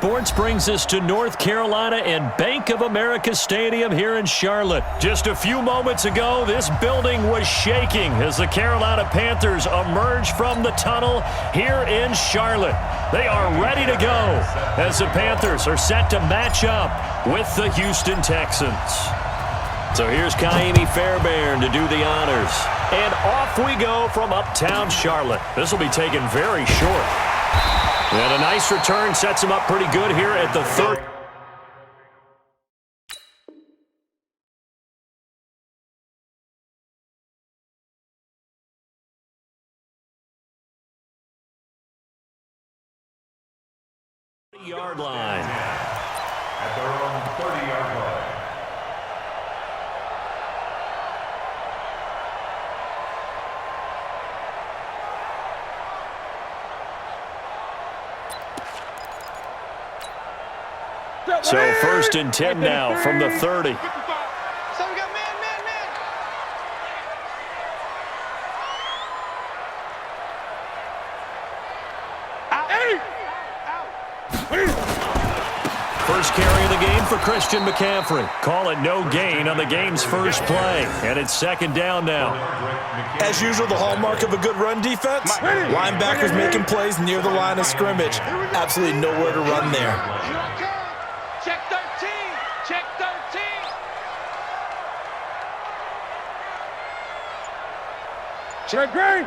Sports brings us to North Carolina and Bank of America Stadium here in Charlotte. Just a few moments ago, this building was shaking as the Carolina Panthers emerge from the tunnel here in Charlotte. They are ready to go as the Panthers are set to match up with the Houston Texans. So here's Kaimi Fairbairn to do the honors. And off we go from uptown Charlotte. This will be taken very short. And a nice return sets him up pretty good here at the 30. Yard line. At their own 30-yard line. So 1st and 10 now from the 30. So we got man. First carry of the game for Christian McCaffrey. Call it no gain on the game's first play. And it's 2nd down now. As usual, the hallmark of a good run defense. Linebackers making plays near the line of scrimmage. Absolutely nowhere to run there. Check 13. Check 13. Check green.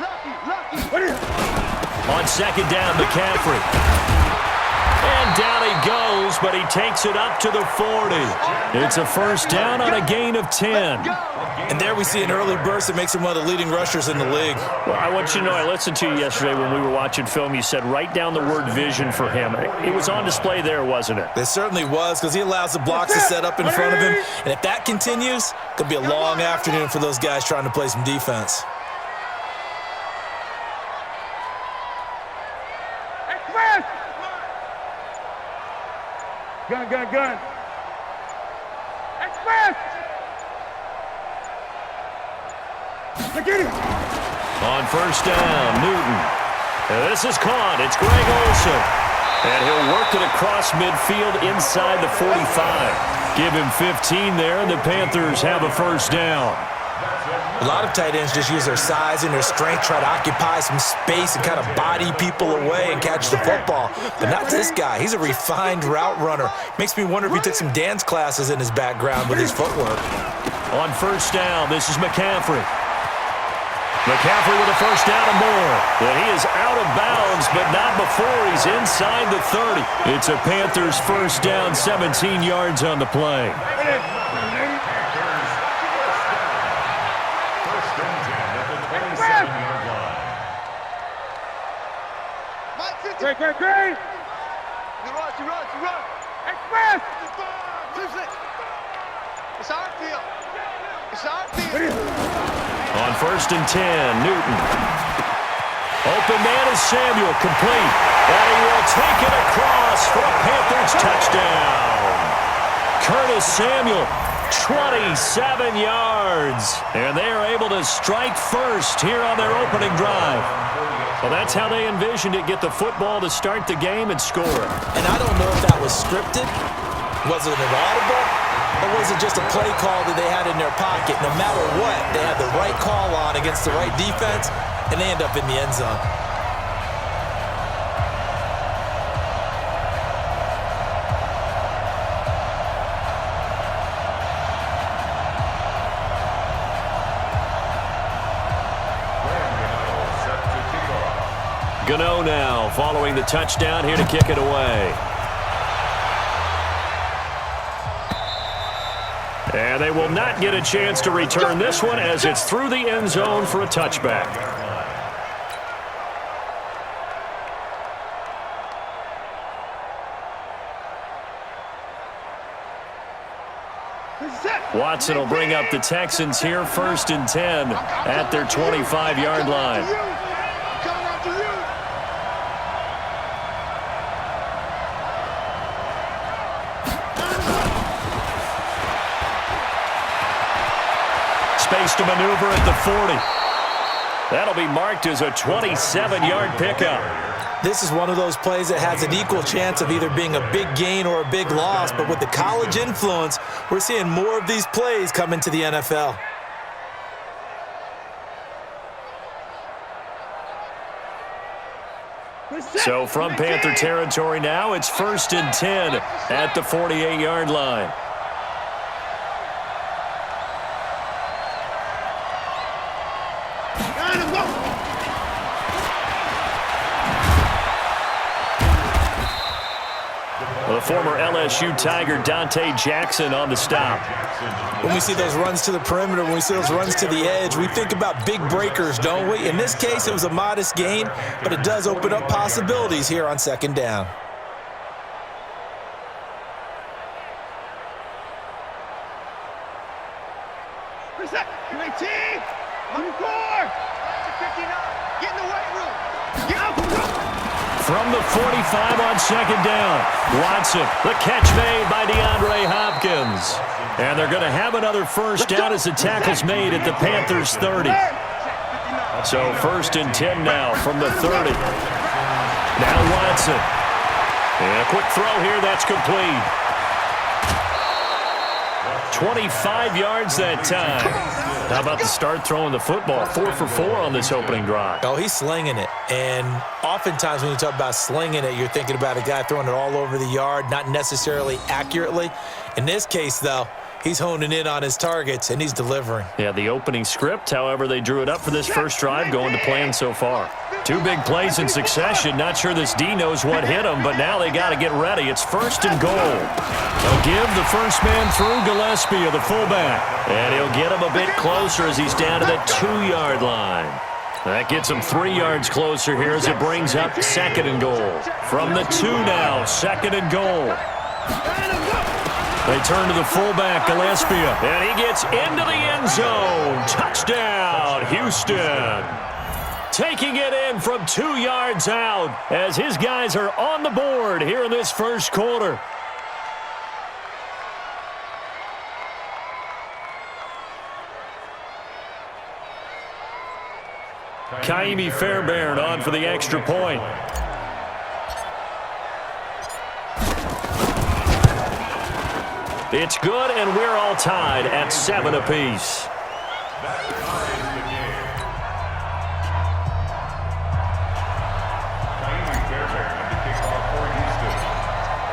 Lucky. On 2nd down, McCaffrey. And down he goes, but he takes it up to the 40. It's a 1st down on a gain of 10. And there we see an early burst that makes him one of the leading rushers in the league. Well, I want you to know, I listened to you yesterday when we were watching film. You said write down the word vision for him. It was on display there, wasn't it? It certainly was, because he allows the blocks to set up in front of him. And if that continues, it could be a long afternoon for those guys trying to play some defense. Gun. Express! Get it! On 1st down, Newton. And this is caught. It's Greg Olsen. And he'll work it across midfield inside the 45. Give him 15 there, and the Panthers have a 1st down. A lot of tight ends just use their size and their strength, try to occupy some space and kind of body people away and catch the football. But not this guy. He's a refined route runner. Makes me wonder if he took some dance classes in his background with his footwork. On 1st down, this is McCaffrey. McCaffrey with a 1st down and more. And he is out of bounds, but not before he's inside the 30. It's a Panthers 1st down, 17 yards on the play. Great. You run. Express! It's our field. On 1st and 10, Newton. Open man is Samuel, complete. And he will take it across for a Panthers touchdown. Curtis Samuel, 27 yards. And they are able to strike first here on their opening drive. Well, that's how they envisioned it, get the football to start the game and score it. And I don't know if that was scripted. Was it an audible? Or was it just a play call that they had in their pocket? No matter what, they had the right call on against the right defense, and they end up in the end zone. Gano now following the touchdown here to kick it away. And they will not get a chance to return this one as it's through the end zone for a touchback. Watson will bring up the Texans here 1st and 10 at their 25-yard line. Space to maneuver at the 40. That'll be marked as a 27-yard pickup. This is one of those plays that has an equal chance of either being a big gain or a big loss, but with the college influence, we're seeing more of these plays come into the NFL. So from Panther territory now, it's 1st and 10 at the 48-yard line. The former LSU Tiger Dante Jackson on the stop. When we see those runs to the perimeter, when we see those runs to the edge, we think about big breakers, don't we? In this case, it was a modest gain, but it does open up possibilities here on 2nd down. From the 45 on 2nd down, Watson, the catch made by DeAndre Hopkins. And they're going to have another first down as the tackle's made at the Panthers' 30. So 1st and 10 now from the 30. Now Watson. And a quick throw here, that's complete. 25 yards that time. How about the start throwing the football? 4 for 4 on this opening drive. Oh, he's slinging it. And oftentimes when you talk about slinging it, you're thinking about a guy throwing it all over the yard, not necessarily accurately. In this case, though, he's honing in on his targets, and he's delivering. Yeah, the opening script, however, they drew it up for this first drive, going to plan so far. 2 big plays in succession. Not sure this D knows what hit him, but now they got to get ready. It's 1st and goal. They'll give the first man through Gillespie, the fullback. And he'll get him a bit closer as he's down to the 2-yard line. That gets him 3 yards closer here as it brings up 2nd and goal. From the 2 now, 2nd and goal. They turn to the fullback, Gillespie, and he gets into the end zone. Touchdown, Houston. Taking it in from 2 yards out as his guys are on the board here in this first quarter. Kaimi Fairbairn on for the extra point. It's good, and we're all tied at 7 apiece.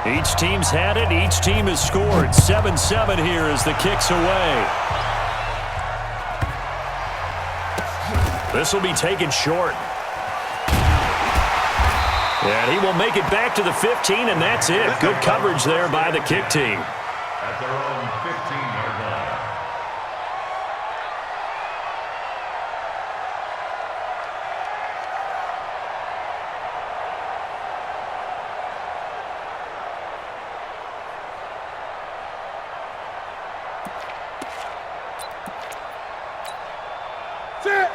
Each team's had it. Each team has scored. 7-7 here as the kick's away. This will be taken short. And he will make it back to the 15, and that's it. Good coverage there by the kick team. At their own 15-yard line.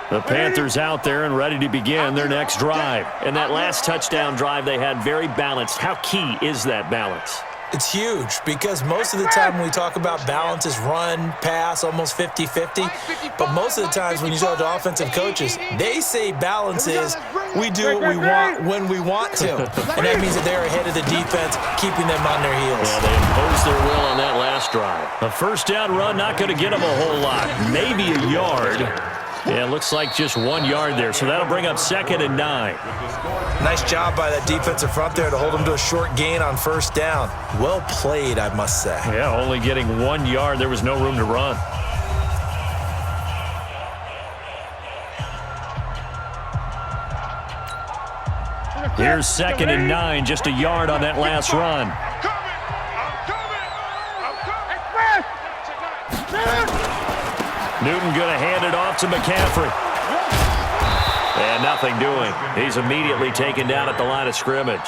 The Panthers out there and ready to begin their next drive. And that last touchdown drive they had very balanced. How key is that balance? It's huge because most of the time when we talk about balance is run, pass, almost 50-50. But most of the times when you talk to offensive coaches, they say balance is we do what we want when we want to. And that means that they're ahead of the defense, keeping them on their heels. Yeah, they imposed their will on that last drive. A first down run, not going to get them a whole lot. Maybe a yard. Yeah, it looks like just 1 yard there, so that'll bring up 2nd and 9. Nice job by that defensive front there to hold them to a short gain on first down. Well played, I must say. Yeah, only getting 1 yard. There was no room to run. Here's 2nd and 9, just a yard on that last run. Newton going to hand it off to McCaffrey. And nothing doing. He's immediately taken down at the line of scrimmage.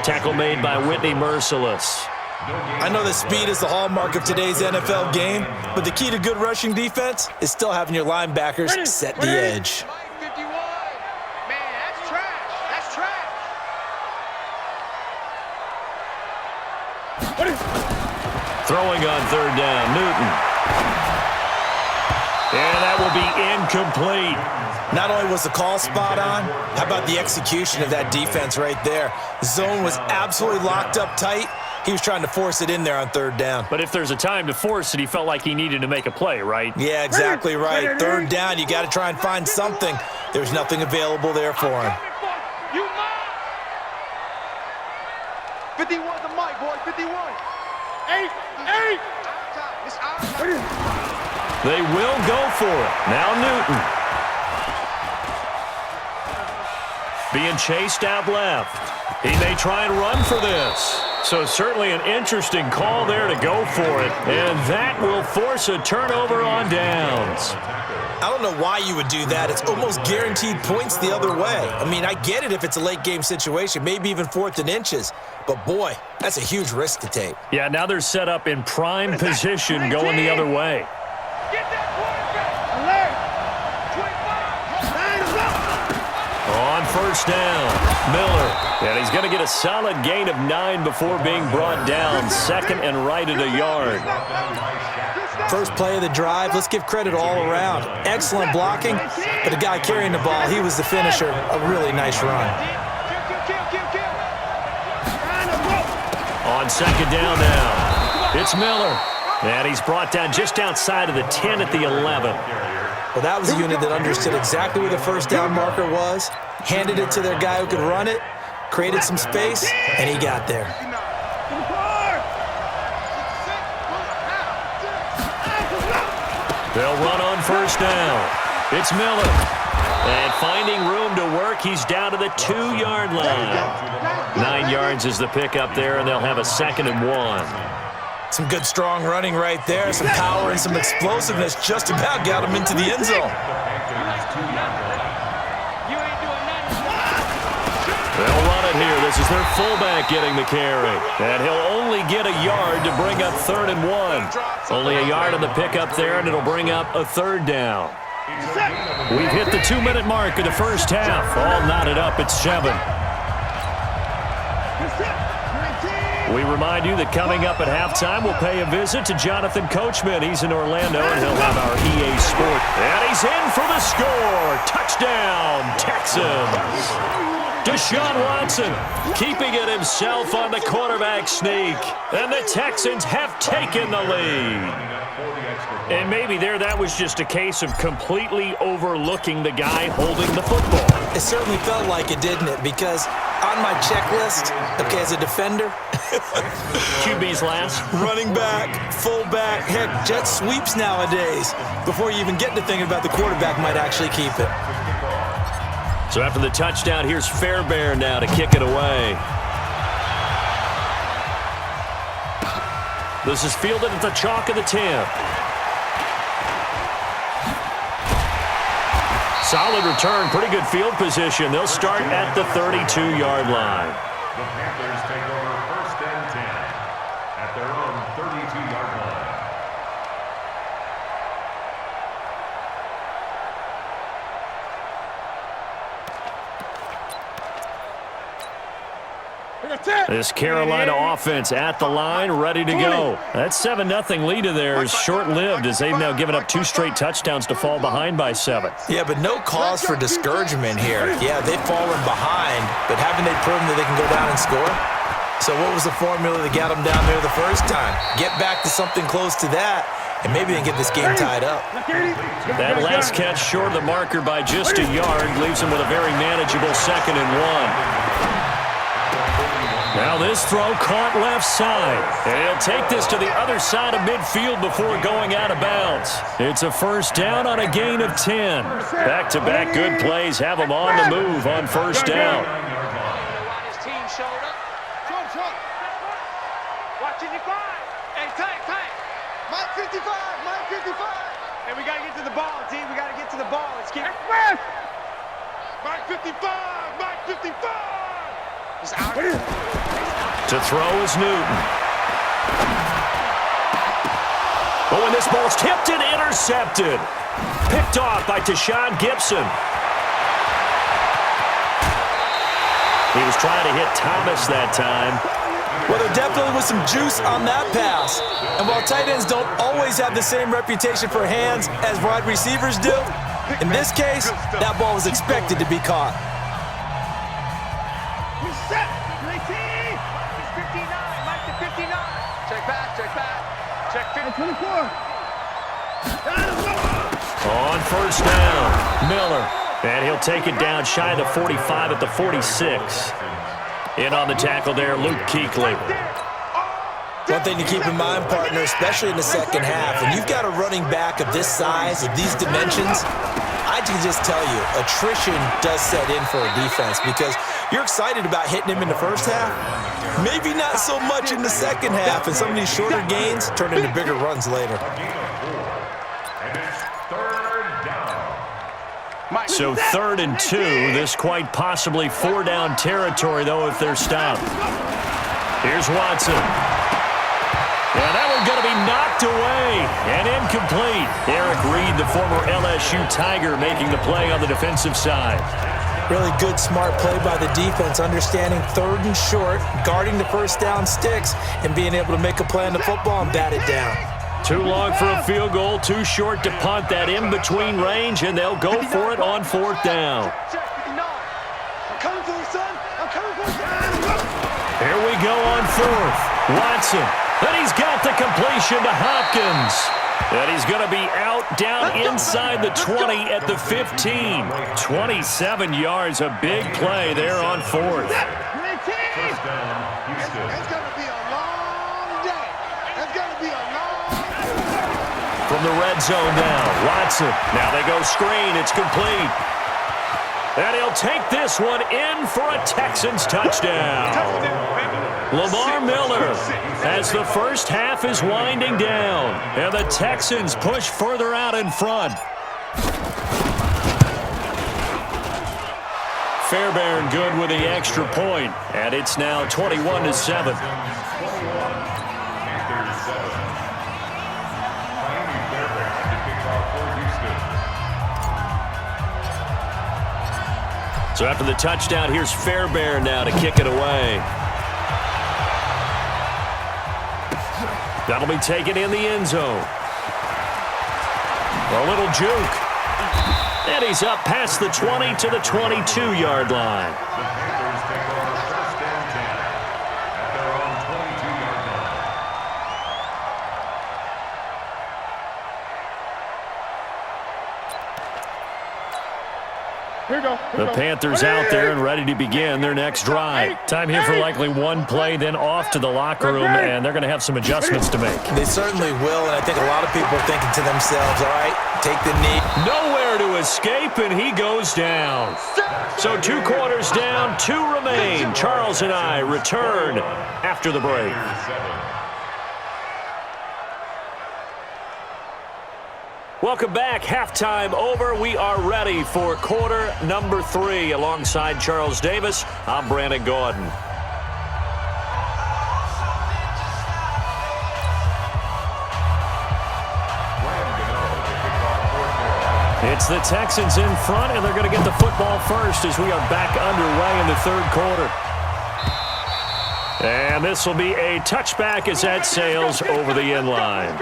Tackle made by Whitney Merciless. I know that speed is the hallmark of today's NFL game, but the key to good rushing defense is still having your linebackers set the edge. Throwing on 3rd down, Newton. And that will be incomplete. Not only was the call spot on, how about the execution of that defense right there? Zone was absolutely locked up tight. He was trying to force it in there on third down. But if there's a time to force it, he felt like he needed to make a play, right? Yeah, exactly right. Third down, you got to try and find something. There's nothing available there for him. You mine. 51 the mic, boy. 51. 8. It's our time. They will go for it. Now Newton. Being chased out left. He may try and run for this. So certainly an interesting call there to go for it. And that will force a turnover on downs. I don't know why you would do that. It's almost guaranteed points the other way. I mean, I get it if it's a late game situation, maybe even 4th and inches. But boy, that's a huge risk to take. Yeah, now they're set up in prime position going the other way. Get that quarterback. On first down, Miller. And he's going to get a solid gain of 9 before being brought down. Second and right at a yard. First play of the drive, let's give credit all around. Excellent blocking, but the guy carrying the ball, he was the finisher. A really nice run. On second down now, it's Miller. And he's brought down just outside of the 10 at the 11. Well, that was a unit that understood exactly where the first down marker was, handed it to their guy who could run it, created some space, and he got there. They'll run on first down. It's Miller. And finding room to work, he's down to the 2-yard line. 9 yards is the pickup there, and they'll have a 2nd and 1. Some good, strong running right there. Some power and some explosiveness just about got him into the end zone. They'll run it here. This is their fullback getting the carry. And he'll only get a yard to bring up 3rd and 1. Only a yard on the pickup there, and it'll bring up a 3rd down. We've hit the 2-minute mark of the first half. All knotted up at 7. We remind you that coming up at halftime, we'll pay a visit to Jonathan Coachman. He's in Orlando, and he'll have our EA Sport. And he's in for the score. Touchdown, Texans. Deshaun Watson keeping it himself on the quarterback sneak. And the Texans have taken the lead. And maybe that was just a case of completely overlooking the guy holding the football. It certainly felt like it, didn't it? Because on my checklist, okay, as a defender, QB's last. running back, fullback, heck, jet sweeps nowadays. Before you even get to thinking about the quarterback might actually keep it. So after the touchdown, here's Fairbairn now to kick it away. This is fielded at the chalk of the 10. Solid return, pretty good field position. They'll start at the 32-yard line. The Panthers take over 1st and 10 at their own 32-yard line. This Carolina offense at the line, ready to go. That 7-0 lead of theirs short-lived as they've now given up 2 straight touchdowns to fall behind by 7. Yeah, but no cause for discouragement here. Yeah, they've fallen behind, but haven't they proven that they can go down and score? So what was the formula that got them down there the first time? Get back to something close to that, and maybe they can get this game tied up. That last catch short of the marker by just a yard leaves them with a very manageable 2nd and 1. Now this throw caught left side. And he'll take this to the other side of midfield before going out of bounds. It's a first down on a gain of 10. Back-to-back good plays have them on the move on first down. His team shoulda. Watching your 5. Hey, tank. Mike 55. And we got to get to the ball, team. We got to get to the ball. Let's keep it. Mike 55. It's out. To throw is Newton. Oh, and this ball's tipped and intercepted. Picked off by Tashawn Gibson. He was trying to hit Thomas that time. Well, there definitely was some juice on that pass. And while tight ends don't always have the same reputation for hands as wide receivers do, In this case, that ball was expected to be caught. Set. It's 59. Mike to 59. Check back. Check 24. On first down, Miller. And he'll take it down shy of the 45 at the 46. In on the tackle there, Luke Kuechly. One thing to keep in mind, partner, especially in the second half, when you've got a running back of this size, of these dimensions, I can just tell you, attrition does set in for a defense because you're excited about hitting him in the first half. Maybe not so much in the second half, and some of these shorter gains turn into bigger runs later. And it's third down. So 3rd and 2. This quite possibly 4-down territory, though, if they're stopped. Here's Watson. And that one's going to be knocked away and incomplete. Eric Reed, the former LSU Tiger, making the play on the defensive side. Really good, smart play by the defense, understanding 3rd and short, guarding the first down sticks, and being able to make a play on the football and bat it down. Too long for a field goal, too short to punt. That in-between range, and they'll go for it on 4th down. I'm coming for you, son. I'm coming for you. Here we go on 4th. Watson. And he's got the completion to Hopkins. And he's going to be out down inside the 20 at the 15. 27 yards, a big play there on 4th. First down, Houston. It's going to be a long day. It's going to be a long day. From the red zone now, Watson. Now they go screen. It's complete. And he'll take this one in for a Texans touchdown. Lamar Miller, as the first half is winding down, and the Texans push further out in front. Fairbairn good with the extra point, and it's now 21-7. So after the touchdown, here's Fairbairn now to kick it away. That'll be taken in the end zone. A little juke. And he's up past the 20 to the 22-yard line. The Panthers take over first and 10 at their own 22-yard line. Here we go. The Panthers out there and ready to begin their next drive. Time here for likely one play, then off to the locker room, and they're going to have some adjustments to make. They certainly will, and I think a lot of people are thinking to themselves, all right, take the knee. Nowhere to escape, and he goes down. So 2 quarters down, 2 remain. Charles and I return after the break. Welcome back. Halftime over. We are ready for quarter number 3. Alongside Charles Davis, I'm Brandon Gordon. It's the Texans in front, and they're going to get the football first as we are back underway in the 3rd quarter. And this will be a touchback as that sails over the end line.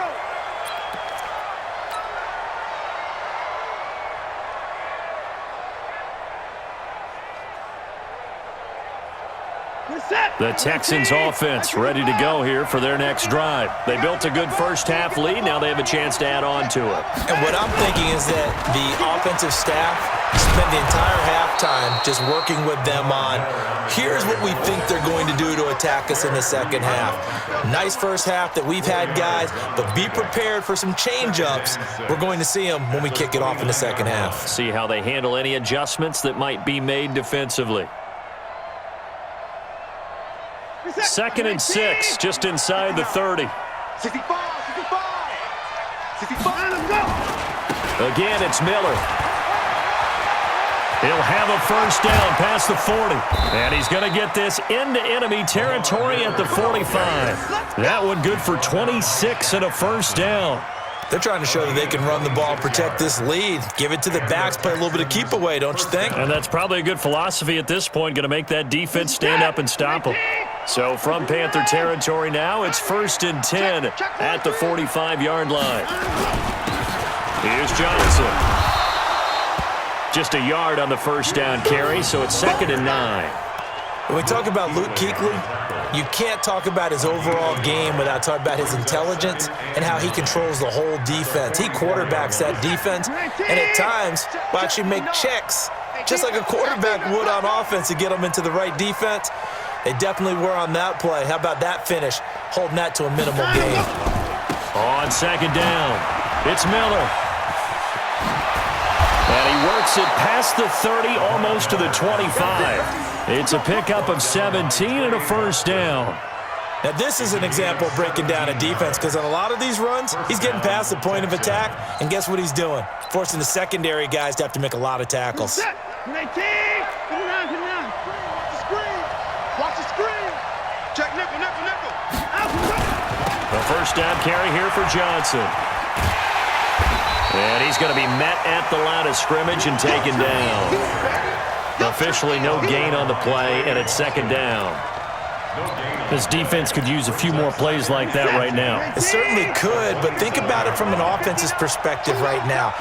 The Texans offense ready to go here for their next drive. They built a good first half lead. Now they have a chance to add on to it. And what I'm thinking is that the offensive staff spent the entire halftime just working with them on, here's what we think they're going to do to attack us in the second half. Nice first half that we've had, guys, but be prepared for some change-ups. We're going to see them when we kick it off in the second half. See how they handle any adjustments that might be made defensively. 2nd and 6, just inside the 30. 65. Let's go. Again, it's Miller. He'll have a first down past the 40. And he's going to get this into enemy territory at the 45. That one good for 26 and a first down. They're trying to show that they can run the ball, protect this lead, give it to the backs, play a little bit of keep away, don't you think? And that's probably a good philosophy at this point, going to make that defense stand up and stop them. So from Panther territory now, it's 1st and 10 at the 45-yard line. Here's Johnson. Just a yard on the first down carry, so it's 2nd and 9. When we talk about Luke Kuechly, you can't talk about his overall game without talking about his intelligence and how he controls the whole defense. He quarterbacks that defense, and at times will actually make checks, just like a quarterback would on offense to get them into the right defense. They definitely were on that play. How about that finish, holding that to a minimal gain? On 2nd down, it's Miller. And he works it past the 30, almost to the 25. It's a pickup of 17 and a first down. Now, this is an example of breaking down a defense, because on a lot of these runs, he's getting past the point of attack, and guess what he's doing? Forcing the secondary guys to have to make a lot of tackles. Watch the screen. Check nickel. The first down carry here for Johnson. And he's going to be met at the line of scrimmage and taken down. Officially no gain on the play, and it's 2nd down. This defense could use a few more plays like that right now. It certainly could, but think about it from an offense's perspective right now.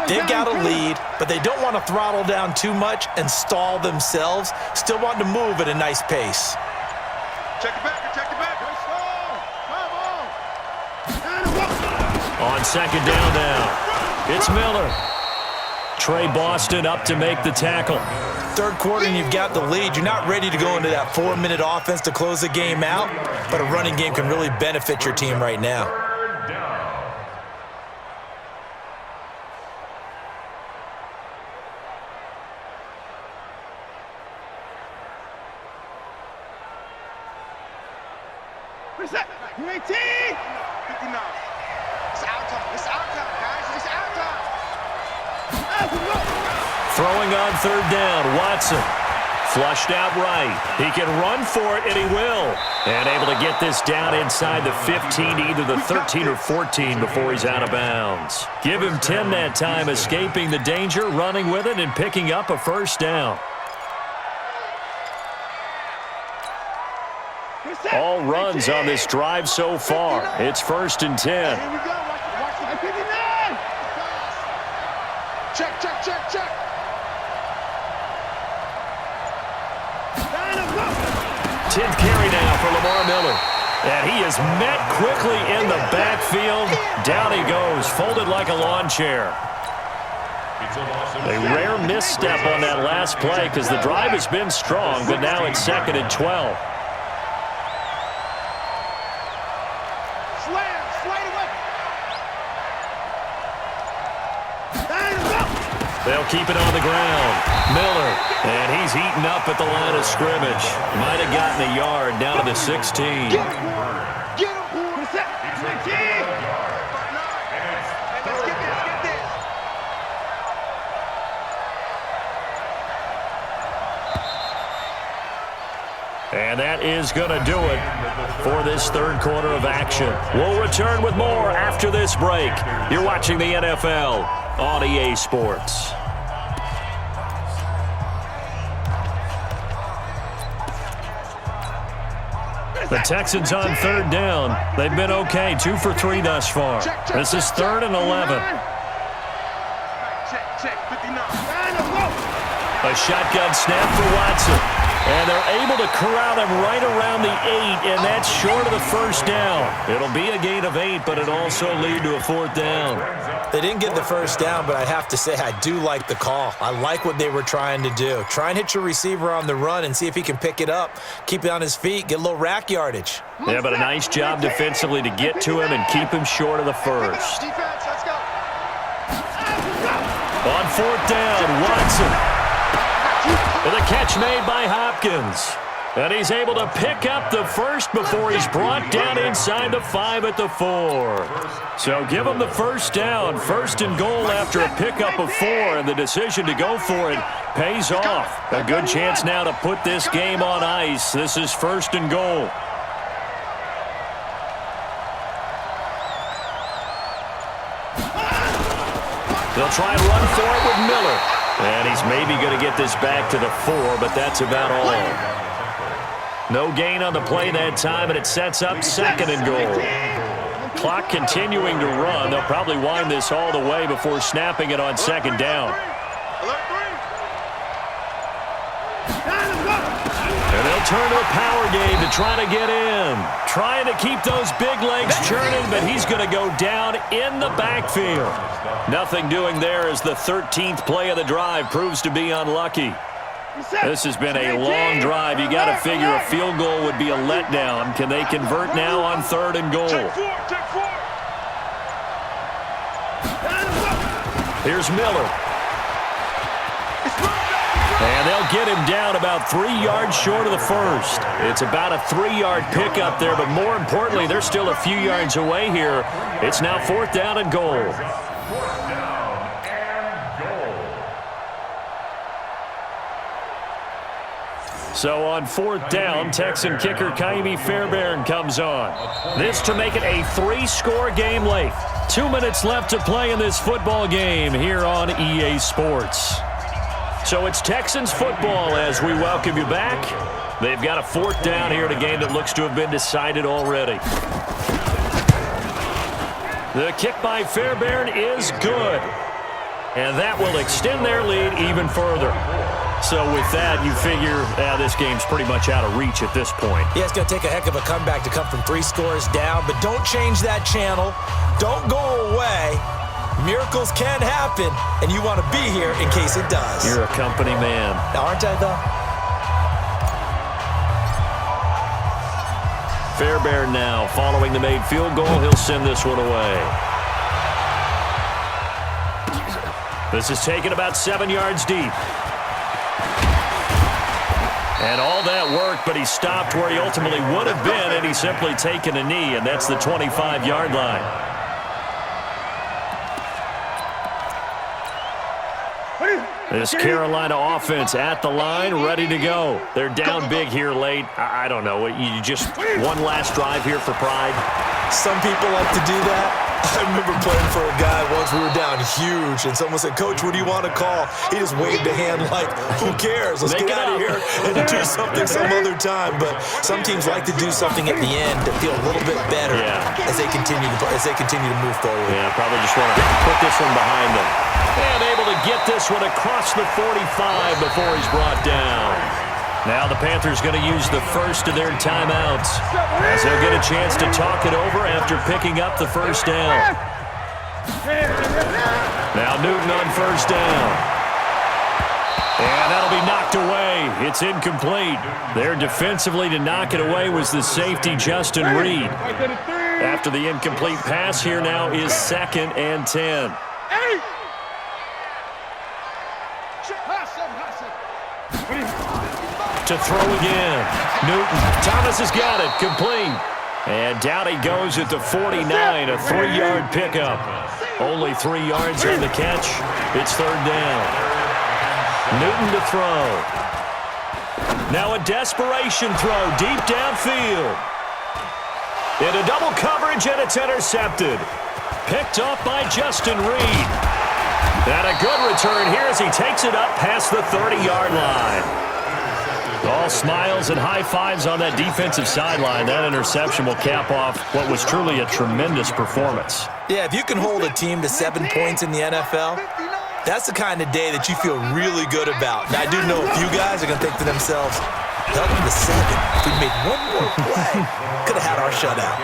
They've got a lead, but they don't want to throttle down too much and stall themselves. Still want to move at a nice pace. Check it back. On 2nd down now, it's Miller. Trey Boston up to make the tackle. Third quarter and you've got the lead. You're not ready to go into that 4-minute offense to close the game out, but a running game can really benefit your team right now. What's that? 19! 59. It's our time, guys. It's our time. Throwing on 3rd down, Watson. Flushed out right. He can run for it, and he will. And able to get this down inside the 15, either the 13 or 14 before he's out of bounds. Give him 10 that time, escaping the danger, running with it, and picking up a first down. All runs on this drive so far. It's 1st and 10. Here we go. Watch the 59. Check. 10th carry now for Lamar Miller. And he is met quickly in the backfield. Down he goes, folded like a lawn chair. A rare misstep on that last play because the drive has been strong, but now it's 2nd and 12. They'll keep it on the ground. Miller, and he's eaten up at the line of scrimmage. Might have gotten a yard down to the 16. Get him. What's that? 19. Let's get this. And that is going to do it for this 3rd quarter of action. We'll return with more after this break. You're watching the NFL on EA Sports. The Texans on 3rd down. They've been okay, 2 for 3 thus far. This is 3rd and 11. Check. 59. A shotgun snap for Watson. And they're able to corral him right around the 8, and that's short of the first down. It'll be a gain of 8, but it also lead to a 4th down. They didn't get the first down, but I have to say I do like the call. I like what they were trying to do. Try and hit your receiver on the run and see if he can pick it up, keep it on his feet, get a little rack yardage. Yeah, but a nice job defensively to get to him and keep him short of the first. Defense, let's go. On 4th down, Watson. With a catch made by Hopkins. And he's able to pick up the first before he's brought down inside the 5 at the 4. So give him the first down. 1st and goal after a pickup of 4, and the decision to go for it pays off. A good chance now to put this game on ice. This is 1st and goal. They'll try and run for it with Miller. And he's maybe going to get this back to the 4, but that's about all. No gain on the play that time, and it sets up 2nd and goal. Clock continuing to run. They'll probably wind this all the way before snapping it on 2nd down. And they'll turn to a power game to try to get in. Trying to keep those big legs churning, but he's going to go down in the backfield. Nothing doing there as the 13th play of the drive proves to be unlucky. This has been a long drive. You got to figure a field goal would be a letdown. Can they convert now on 3rd and goal? Here's Miller. And they'll get him down about 3 yards short of the first. It's about a 3-yard pickup there, but more importantly, they're still a few yards away here. It's now 4th down and goal. 4th down and goal. So on 4th down, Texan kicker Kaimi Fairbairn comes on. This to make it a 3-score game late. 2 minutes left to play in this football game here on EA Sports. So it's Texans football as we welcome you back. They've got a 4th down here in a game that looks to have been decided already. The kick by Fairbairn is good. And that will extend their lead even further. So with that, you figure this game's pretty much out of reach at this point. Yeah, it's going to take a heck of a comeback to come from 3 scores down, but don't change that channel. Don't go away. Miracles can happen, and you want to be here in case it does. You're a company man. Aren't I, though? Fairbairn now, following the made field goal, he'll send this one away. This is taken about 7 yards deep. And all that work, but he stopped where he ultimately would have been, and he's simply taken a knee, and that's the 25-yard line. This Carolina offense at the line, ready to go. They're down big here late. I don't know. You just one last drive here for pride? Some people like to do that. I remember playing for a guy once. We were down huge, and someone said, "Coach, what do you want to call?" He just waved a hand like, "Who cares? Let's get out of here and do something some other time." But some teams like to do something at the end to feel a little bit better as they continue to move forward. Yeah, probably just want to put this one behind them. And able to get this one across the 45 before he's brought down. Now the Panthers going to use the first of their timeouts as they'll get a chance to talk it over after picking up the first down. Now Newton on first down. And that'll be knocked away. It's incomplete. There defensively to knock it away was the safety Justin Reed. After the incomplete pass, here now is 2nd and 10. To throw again. Newton. Thomas has got it. Complete. And down he goes at the 49. A 3-yard pickup. Only 3 yards on the catch. It's 3rd down. Newton to throw. Now a desperation throw deep downfield. Into double coverage, and it's intercepted. Picked off by Justin Reed. And a good return here as he takes it up past the 30-yard line. All smiles and high fives on that defensive sideline. That interception will cap off what was truly a tremendous performance. Yeah, if you can hold a team to 7 points in the NFL, that's the kind of day that you feel really good about. And I do know a few guys are going to think to themselves, held them to 7. If we made one more play, could have had our shutout.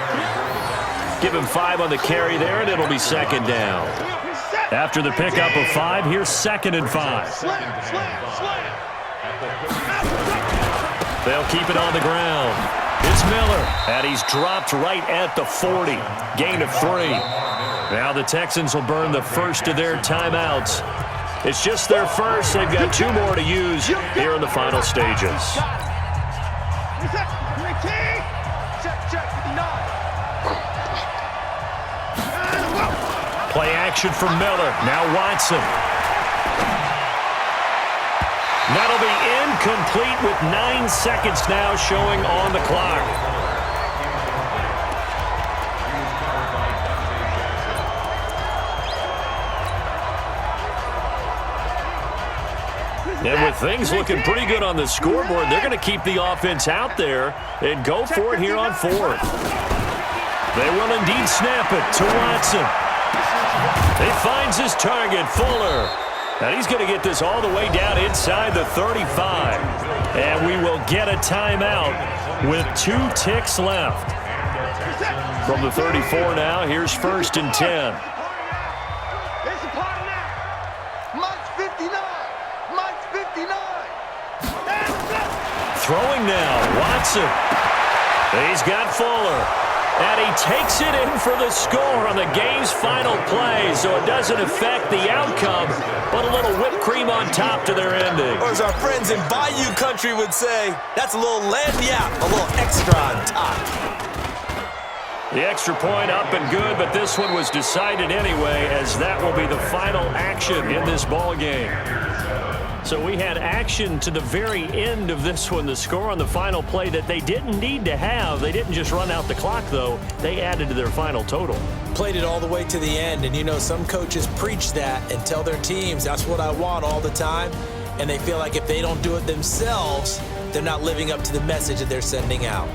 Give him 5 on the carry there, and it'll be 2nd down. After the pickup of 5, here's 2nd and 5. They'll keep it on the ground. It's Miller, and he's dropped right at the 40. Gain of 3. Now the Texans will burn the first of their timeouts. It's just their first. They've got 2 more to use here in the final stages. Play action from Miller. Now Watson. That'll be incomplete with 9 seconds now showing on the clock. And with things looking pretty good on the scoreboard, they're going to keep the offense out there and go for it here on 4th. They will indeed snap it to Watson. He finds his target, Fuller. And he's going to get this all the way down inside the 35. And we will get a timeout with 2 ticks left. From the 34 now, here's 1st and 10. It's a party now. Mike's 59. Mike's 59. Throwing now, Watson. He's got Fuller. And he takes it in for the score on the game's final play, so it doesn't affect the outcome, but a little whipped cream on top to their ending. Or as our friends in Bayou Country would say, that's a little lagniappe, a little extra on top. The extra point up and good, but this one was decided anyway, as that will be the final action in this ball game. So we had action to the very end of this one, the score on the final play that they didn't need to have. They didn't just run out the clock, though. They added to their final total. Played it all the way to the end, and you know some coaches preach that and tell their teams, that's what I want all the time, and they feel like if they don't do it themselves, they're not living up to the message that they're sending out.